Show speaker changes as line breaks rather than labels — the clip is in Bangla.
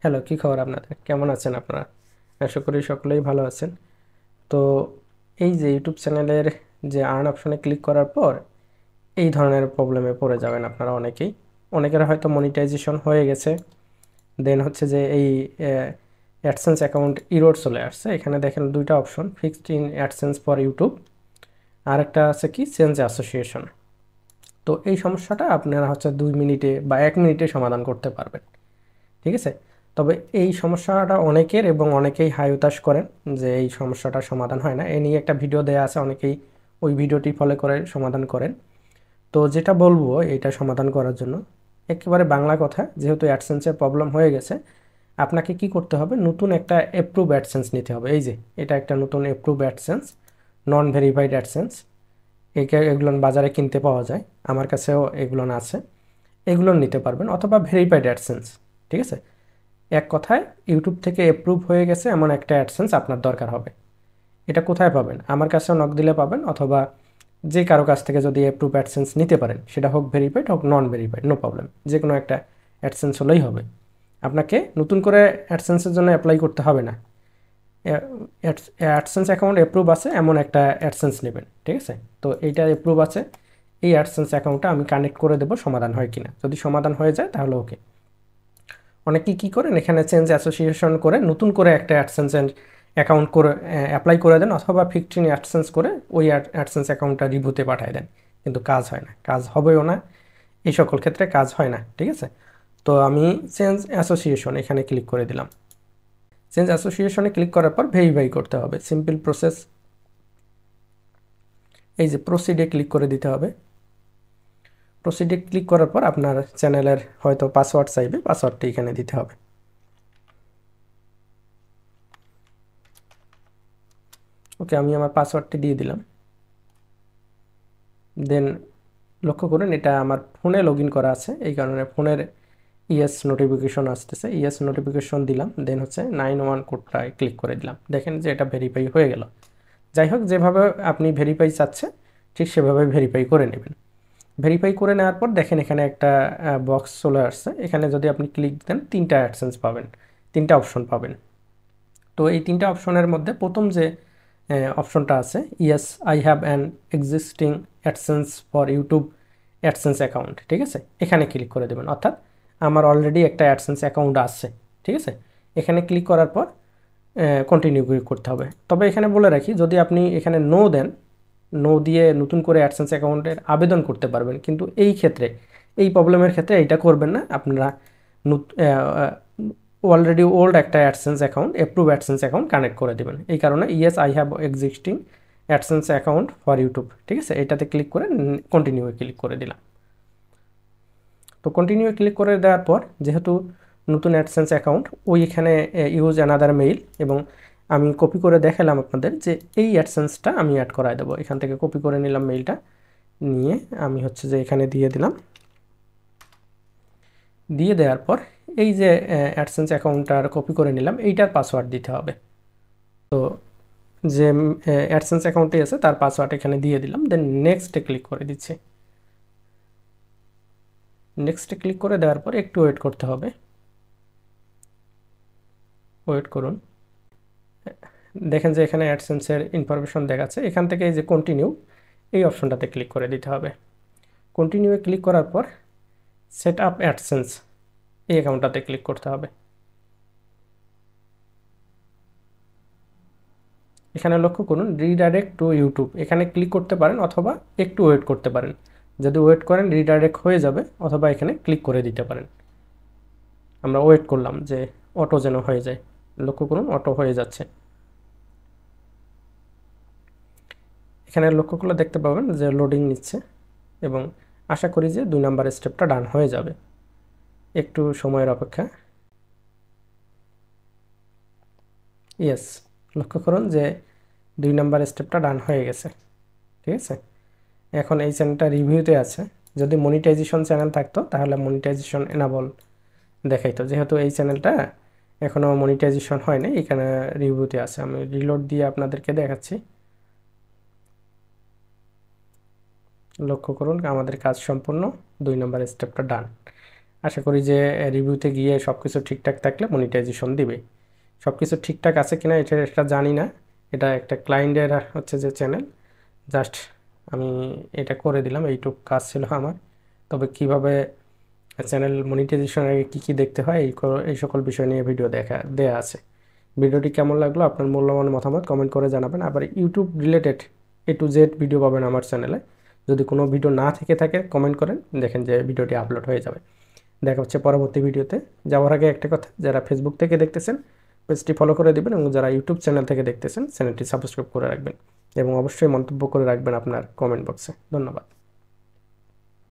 হ্যালো, কি খবর আপনাদের? কেমন আছেন আপনারা? আশা করি সকলেই ভালো আছেন। তো এই যে ইউটিউব চ্যানেলের যে আর্ন অপশনে ক্লিক করার পর এই ধরনের প্রবলেমে পড়ে যাবেন আপনারা অনেকেই। অনেকের হয়তো মনিটাইজেশন হয়ে গেছে, দেন হচ্ছে যে এই অ্যাডসেন্স অ্যাকাউন্ট ইরোর চলে আসছে। এখানে দেখেন দুইটা option, fixed in AdSense for YouTube, আর একটা আছে কি চেঞ্জ অ্যাসোসিয়েশন। তো এই সমস্যাটা আপনারা হচ্ছে 2 মিনিটে বা 1 মিনিটে সমাধান করতে পারবেন, ঠিক আছে? তবে এই সমস্যাটা অনেকের এবং অনেকেই হাই হতাশ করেন যে এই সমস্যাটার সমাধান হয় না। এ নিয়ে একটা ভিডিও দেয়া আছে, অনেকেই ওই ভিডিওটি ফলো করে সমাধান করেন। তো যেটা বলবো এটা সমাধান করার জন্য, একেবারে বাংলা কথা, যেহেতু অ্যাডসেন্সের প্রবলেম হয়ে গেছে, আপনাকে কি করতে হবে, নতুন একটা অ্যাপ্রুভ অ্যাডসেন্স নিতে হবে। এই যে এটা একটা নতুন অ্যাপ্রুভ অ্যাডসেন্স, নন ভেরিফাইড অ্যাডসেন্স। এগুলো বাজারে কিনতে পাওয়া যায়, আমার কাছেও এগুলো আছে। এগুলো নিতে পারবেন, অথবা ভেরিফাইড অ্যাডসেন্স, ঠিক আছে? এক কথায় ইউটিউব থেকে অ্যাপ্রুভ হয়ে গেছে এমন একটা অ্যাডসেন্স আপনার দরকার হবে। এটা কোথায় পাবেন? আমার কাছেও নক দিলে পাবেন, অথবা যে কারো কাছ থেকে যদি অ্যাপ্রুভ অ্যাডসেন্স নিতে পারেন, সেটা হোক ভেরিফাইড হোক নন ভেরিফাইড, নো প্রবলেম, যে কোনো একটা অ্যাডসেন্স হলেই হবে। আপনাকে নতুন করে অ্যাডসেন্সের জন্য অ্যাপ্লাই করতে হবে না। অ্যাডসেন্স অ্যাকাউন্ট অ্যাপ্রুভ আছে এমন একটা অ্যাডসেন্স নেবেন, ঠিক আছে? তো এইটা অ্যাপ্রুভ আছে, এই অ্যাডসেন্স অ্যাকাউন্টটা আমি কানেক্ট করে দেবো, সমাধান হয় কিনা। যদি সমাধান হয়ে যায় তাহলে ওকে। অনেকেই কী করেন, এখানে চেঞ্জ অ্যাসোসিয়েশন করে নতুন করে একটা অ্যাডসেন্সের অ্যাকাউন্ট করে অ্যাপ্লাই করে দেন, অথবা ফিক্সড অ্যাডসেন্স করে ওই অ্যাডসেন্স অ্যাকাউন্টটা রিভিউতে পাঠিয়ে দেন, কিন্তু কাজ হয় না, কাজ হবেও না, এই সকল ক্ষেত্রে কাজ হয় না, ঠিক আছে? তো আমি চেঞ্জ অ্যাসোসিয়েশন এখানে ক্লিক করে দিলাম। চেঞ্জ অ্যাসোসিয়েশনে ক্লিক করার পর ভেরিফাই করতে হবে, সিম্পল প্রসেস। এই যে প্রসিডে ক্লিক করে দিতে হবে। প্রসিডে ক্লিক করার পর আপনার চ্যানেলের হয়তো পাসওয়ার্ড চাইবে, পাসওয়ার্ডটি এখানে দিতে হবে। ওকে, আমি আমার পাসওয়ার্ডটি দিয়ে দিলাম। দেন লক্ষ্য করুন, এটা আমার ফোনে লগ ইন করা আছে, এই কারণে ফোনের ইএস নোটিফিকেশন আসতেছে। ইএস নোটিফিকেশন দিলাম, দেন হচ্ছে 9 1 কোডটায় ক্লিক করে দিলাম। দেখেন যে এটা ভেরিফাই হয়ে গেল। যাই হোক, যেভাবে আপনি ভেরিফাই চাচ্ছে ঠিক সেভাবে ভেরিফাই করে নেবেন। ভেরিফাই করে নেওয়ার পর দেখেন এখানে একটা বক্স চলে আসছে। এখানে যদি আপনি ক্লিক দেন, তিনটা অ্যাডসেন্স পাবেন, তিনটা অপশন পাবেন। তো এই তিনটা অপশনের মধ্যে প্রথম যে অপশনটা আছে, yes I have an existing AdSense for YouTube AdSense account, ঠিক আছে? এখানে ক্লিক করে দেবেন, অর্থাৎ আমার অলরেডি একটা অ্যাডসেন্স অ্যাকাউন্ট আছে, ঠিক আছে? এখানে ক্লিক করার পর কন্টিনিউ করতে হবে। তবে এখানে বলে রাখি, যদি আপনি এখানে নো দেন, নো দিয়ে নতুন করে অ্যাডসেন্স অ্যাকাউন্টের আবেদন করতে পারবেন, কিন্তু এই ক্ষেত্রে, এই প্রবলেমের ক্ষেত্রে এইটা করবেন না। আপনারা অলরেডি ওল্ড একটা AdSense account, approve AdSense account connect করে দেবেন। এই কারণে yes I have existing AdSense account for YouTube, ঠিক আছে? এটাতে ক্লিক করে কন্টিনিউ ক্লিক করে দিলাম। তো কন্টিনিউ ক্লিক করে দেওয়ার পর, যেহেতু নতুন অ্যাডসেন্স অ্যাকাউন্ট, ওইখানে ইউজ অ্যানাদার মেইল, এবং আমি কপি করে দেখালাম আপনাদের যে এই অ্যাডসেন্সটা আমি অ্যাড করাই দেবো। এখান থেকে কপি করে নিলাম মেইলটা, নিয়ে আমি হচ্ছে যে এখানে দিয়ে দিলাম। দিয়ে দেওয়ার পর এই যে অ্যাডসেন্স অ্যাকাউন্টটার কপি করে নিলাম, এইটার পাসওয়ার্ড দিতে হবে। তো যে অ্যাডসেন্স অ্যাকাউন্টটি আছে তার পাসওয়ার্ড এখানে দিয়ে দিলাম, দেন নেক্সটে ক্লিক করে দিচ্ছি। নেক্সটে ক্লিক করে দেওয়ার পর একটু ওয়েট করতে হবে, ওয়েট করুন। দেখেন যে এখানে অ্যাডসেন্সের ইনফরমেশন দেখাচ্ছে। এখান থেকে এই যে কন্টিনিউ, এই অপশনটাতে ক্লিক করে দিতে হবে। কন্টিনিউ ক্লিক করার পর সেট আপ অ্যাডসেন্স, এই অ্যাকাউন্টটাতে ক্লিক করতে হবে। এখানে লক্ষ্য করুন, রিডাইরেক্ট টু ইউটিউব, এখানে ক্লিক করতে পারেন, অথবা একটু ওয়েট করতে পারেন। যদি ওয়েট করেন রিডাইরেক্ট হয়ে যাবে, অথবা এখানে ক্লিক করে দিতে পারেন। আমরা ওয়েট করলাম যে অটো যেন হয়ে যায়। লক্ষ্য করুন, অটো হয়ে যাচ্ছে। এখানে লক্ষ্য করলে দেখতে পাবেন যে লোডিং নিচ্ছে, এবং আশা করি যে 2 নাম্বার স্টেপটা ডান হয়ে যাবে। একটু সময়ের অপেক্ষা। ইয়েস, লক্ষ্য করুন যে 2 নাম্বার স্টেপটা ডান হয়ে গেছে, ঠিক আছে? এখন এই চ্যানেলটা রিভিউতে আছে। যদি মনিটাইজেশন চ্যানেল থাকতো তাহলে মনিটাইজেশন এনাবল দেখাইতো, যেহেতু এই চ্যানেলটা এখনও মনিটাইজেশন হয়নি, এখানে রিভিউতে আছে। আমি রিলোড দিয়ে আপনাদেরকে দেখাচ্ছি। লক্ষ্য করুন আমাদের কাজ সম্পূর্ণ, 2 নাম্বার স্টেপটা ডান। আশা করি যে রিভিউতে গিয়ে সব কিছু ঠিকঠাক থাকলে মনিটাইজেশন দিবে। সব কিছু ঠিকঠাক আছে কিনা এটা জানি না, এটা একটা ক্লায়েন্টের হচ্ছে যে চ্যানেল, জাস্ট আমি এটা করে দিলাম, এইটুক কাজ ছিল আমার। তবে কিভাবে চ্যানেল মনিটাইজেশনের আগে কী কী দেখতে হয় এই সকল বিষয় নিয়ে ভিডিও দেয়া আছে। ভিডিওটি কেমন লাগলো আপনার মূল্যবান মতামত কমেন্ট করে জানাবেন। আবার YouTube related A to Z video পাবেন আমার চ্যানেলে। যদি কোনো ভিডিও না থেকে থাকে কমেন্ট করেন, দেখেন যে ভিডিওটি আপলোড হয়ে যাবে। দেখা হচ্ছে পরবর্তী ভিডিওতে। যাওয়ার আগে একটা কথা, যারা ফেসবুক থেকে দেখতেছেন পেজটি ফলো করে দিবেন, এবং যারা ইউটিউব চ্যানেল থেকে দেখতেছেন চ্যানেলটি সাবস্ক্রাইব করে রাখবেন, এবং অবশ্যই মন্তব্য করে রাখবেন আপনার কমেন্ট বক্সে। ধন্যবাদ।